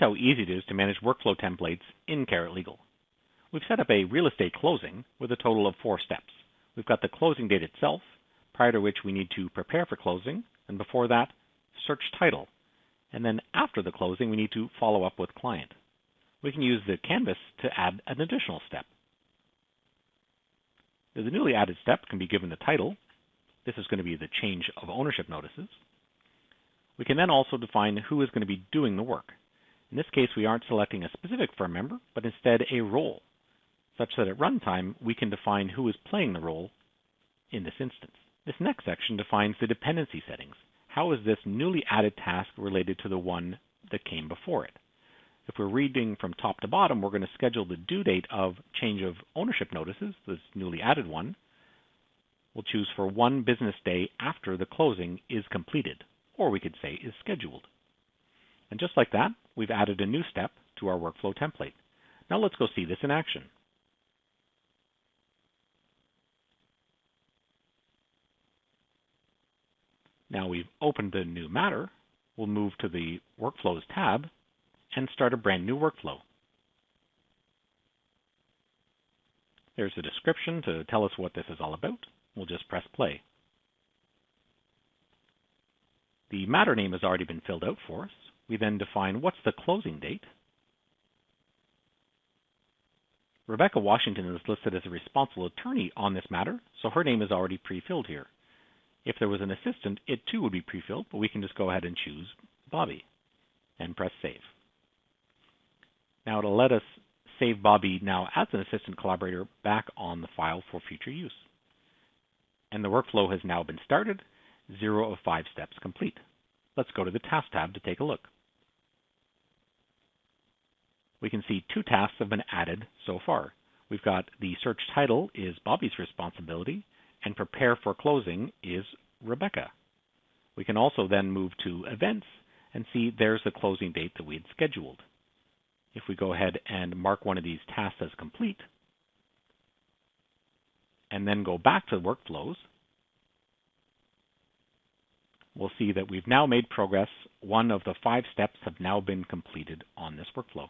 how easy it is to manage workflow templates in CARET Legal. We've set up a real estate closing with a total of 4 steps. We've got the closing date itself, prior to which we need to prepare for closing, and before that, search title. And then after the closing, we need to follow up with client. We can use the canvas to add an additional step. The newly added step can be given the title. This is going to be the change of ownership notices. We can then also define who is going to be doing the work. In this case, we aren't selecting a specific firm member, but instead a role, such that at runtime, we can define who is playing the role in this instance. This next section defines the dependency settings. How is this newly added task related to the one that came before it? If we're reading from top to bottom, we're going to schedule the due date of change of ownership notices, this newly added one. We'll choose for 1 business day after the closing is completed, or we could say is scheduled. And just like that, we've added a new step to our workflow template. Now let's go see this in action. Now we've opened the new matter, we'll move to the Workflows tab and start a brand new workflow. There's a description to tell us what this is all about. We'll just press play. The matter name has already been filled out for us. We then define what's the closing date. Rebecca Washington is listed as a responsible attorney on this matter, so her name is already pre-filled here. If there was an assistant, it too would be pre-filled, but we can just go ahead and choose Bobby and press save. Now it'll let us save Bobby now as an assistant collaborator back on the file for future use. And the workflow has now been started, 0 of 5 steps complete. Let's go to the Task tab to take a look. We can see 2 tasks have been added so far. We've got the search title is Bobby's responsibility, and prepare for closing is Rebecca. We can also then move to events and see there's the closing date that we had scheduled. If we go ahead and mark one of these tasks as complete, and then go back to workflows, we'll see that we've now made progress. 1 of the 5 steps have now been completed on this workflow.